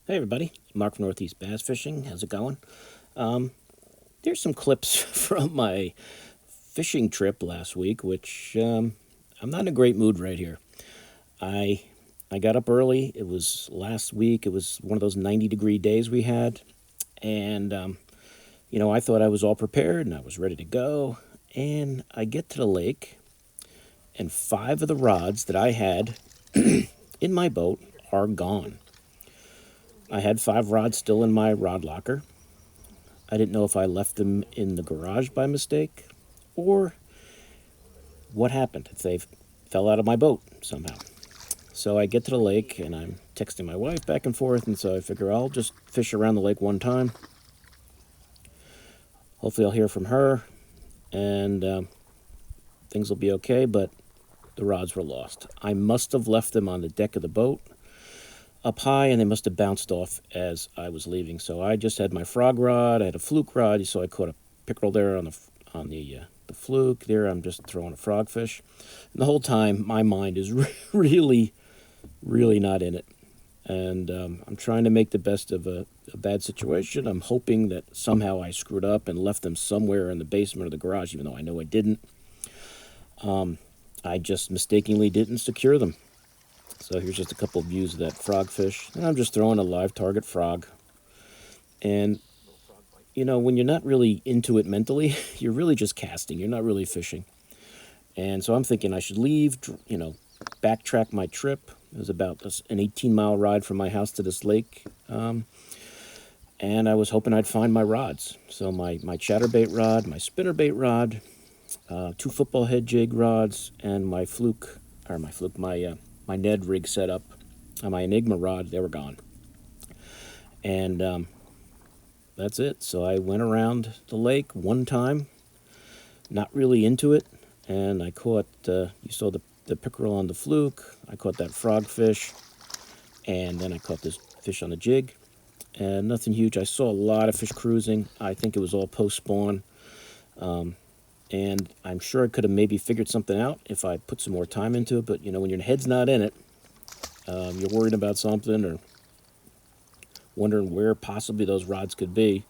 Hey everybody, Mark from Northeast Bass Fishing. How's it going? Um, there's some clips from my fishing trip last week, which I'm not in a great mood right here. I I got up early. It was last week. It was one of those 90-degree days we had, and I thought I was all prepared and I was ready to go. And I get to the lake, and five of the rods that I had in my boat are gone. I had five rods still in my rod locker. I didn't know if I left them in the garage by mistake or what happened, if they fell out of my boat somehow. So I get to the lake and I'm texting my wife back and forth, and so I figure I'll just fish around the lake one time. Hopefully, I'll hear from her and things will be okay, but the rods were lost. I must have left them on the deck of the boat up high, and they must have bounced off as I was leaving. So I just had my frog rod. I had a fluke rod, so I caught a pickerel there on the fluke. There, I'm just throwing a frogfish, and the whole time my mind is really, really not in it. And I'm trying to make the best of a bad situation. I'm hoping that somehow I screwed up and left them somewhere in the basement of the garage, even though I know I didn't. I just mistakenly didn't secure them. So here's just a couple of views of that frogfish. And I'm just throwing a live target frog. And, when you're not really into it mentally, you're really just casting. You're not really fishing. And so I'm thinking I should leave, backtrack my trip. It was about an 18-mile ride from my house to this lake. And I was hoping I'd find my rods. So my chatterbait rod, my spinnerbait rod, two football head jig rods, and my Ned rig setup, my Enigma rod, they were gone. And that's it. So I went around the lake one time, not really into it, and I caught, you saw the pickerel on the fluke, I caught that frogfish, and then I caught this fish on the jig, and nothing huge. I saw a lot of fish cruising. I think it was all post-spawn. And I'm sure I could have maybe figured something out if I put some more time into it. But, when your head's not in it, you're worried about something or wondering where possibly those rods could be,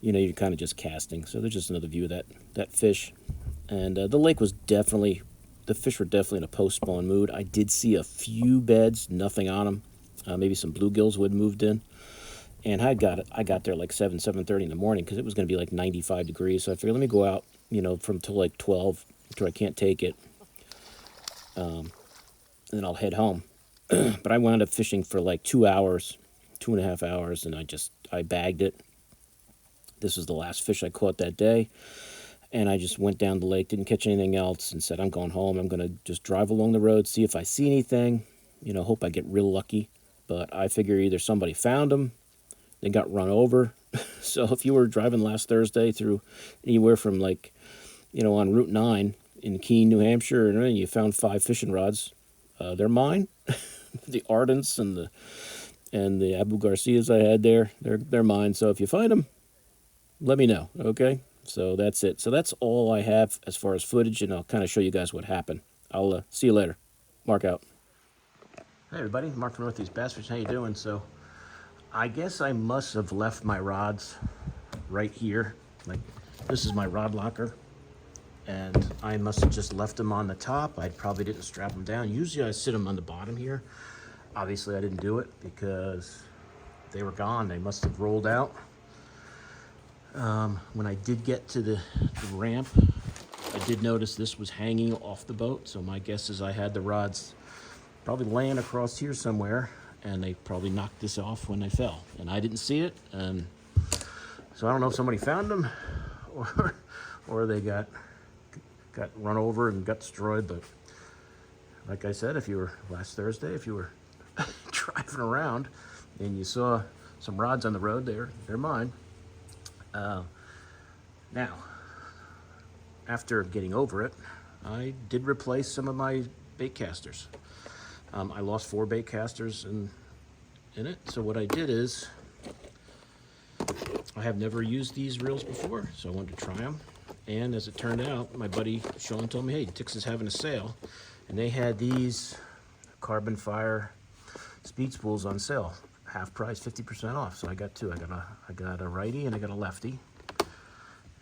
you're kind of just casting. So there's just another view of that fish. And the fish were definitely in a post-spawn mood. I did see a few beds, nothing on them. Maybe some bluegills would moved in. And I got there like 7:30 in the morning because it was going to be like 95 degrees. So I figured, let me go out, from till like 12 until I can't take it. And then I'll head home. But I wound up fishing for like 2 hours, 2.5 hours, and I bagged it. This was the last fish I caught that day. And I just went down the lake, didn't catch anything else, and said, I'm going home. I'm going to just drive along the road, see if I see anything, hope I get real lucky. But I figure either somebody found them, they got run over. So if you were driving last Thursday through anywhere from on Route 9 in Keene, New Hampshire, and you found five fishing rods, they're mine. The Ardents and the Abu Garcias I had there, they're mine. So if you find them, let me know, okay? So that's it. So that's all I have as far as footage, and I'll kind of show you guys what happened. I'll see you later. Mark out. Hey everybody, Mark from Northeast Bass Fishing. How you doing? So I guess I must have left my rods right here. Like, this is my rod locker, and I must have just left them on the top. I probably didn't strap them down. Usually I sit them on the bottom here. Obviously I didn't do it because they were gone. They must have rolled out. When I did get to the ramp, I did notice this was hanging off the boat. So my guess is I had the rods probably laying across here somewhere, and they probably knocked this off when they fell, and I didn't see it. And so I don't know if somebody found them or they got run over and got destroyed. But like I said, if you were last Thursday, if you were driving around and you saw some rods on the road, they're mine. Now, after getting over it, I did replace some of my bait casters. I lost 4 bait casters in it. So what I did is, I have never used these reels before, so I wanted to try them. And as it turned out, my buddy Sean told me, hey, Tix is having a sale. And they had these carbon fire speed spools on sale. half price, 50% off. So I got two. I got a righty and I got a lefty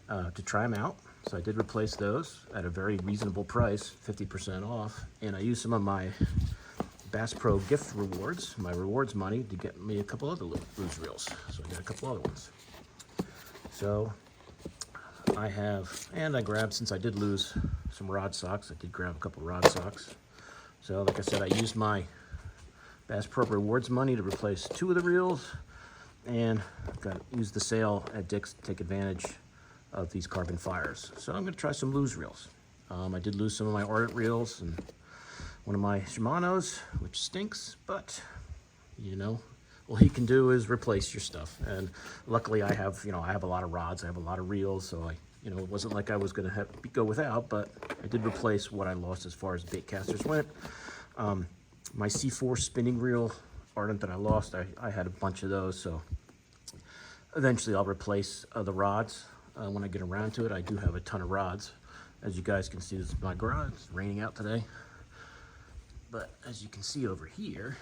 to try them out. So I did replace those at a very reasonable price, 50% off. And I used some of my Bass Pro gift rewards, my rewards money, to get me a couple other lose reels. So I got a couple other ones. So I have, and I grabbed, since I did lose some rod socks, I did grab a couple rod socks. So like I said, I used my Bass Pro rewards money to replace two of the reels, and used the sale at Dick's to take advantage of these carbon fires. So I'm going to try some lose reels. I did lose some of my Ardent reels and one of my Shimano's, which stinks, but you know, all he can do is replace your stuff. And luckily I have, you know, I have a lot of rods, I have a lot of reels, so I, you know, it wasn't like I was going to go without, but I did replace what I lost as far as bait casters went. My C4 spinning reel Ardent that I lost, I had a bunch of those, so eventually I'll replace the rods when I get around to it. I do have a ton of rods. As you guys can see, this is my garage. It's raining out today. But as you can see over here,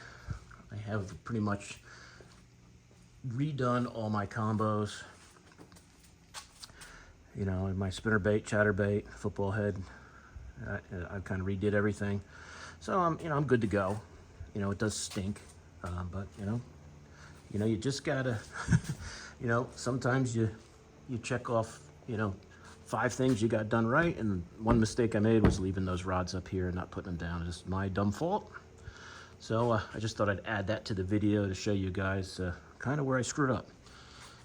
I have pretty much redone all my combos. You know, my spinnerbait, chatterbait, football head, I kind of redid everything. So you know, I'm good to go. You know, it does stink, but you know, you just gotta, you know, sometimes you check off, you know, 5 things you got done right, and one mistake I made was leaving those rods up here and not putting them down. It's my dumb fault. So I just thought I'd add that to the video to show you guys kind of where I screwed up.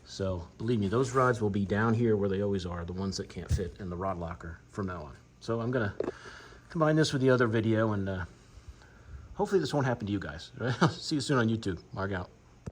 So believe me, those rods will be down here where they always are, the ones that can't fit in the rod locker from now on. So I'm gonna combine this with the other video, and hopefully this won't happen to you guys. See you soon on YouTube. Mark out.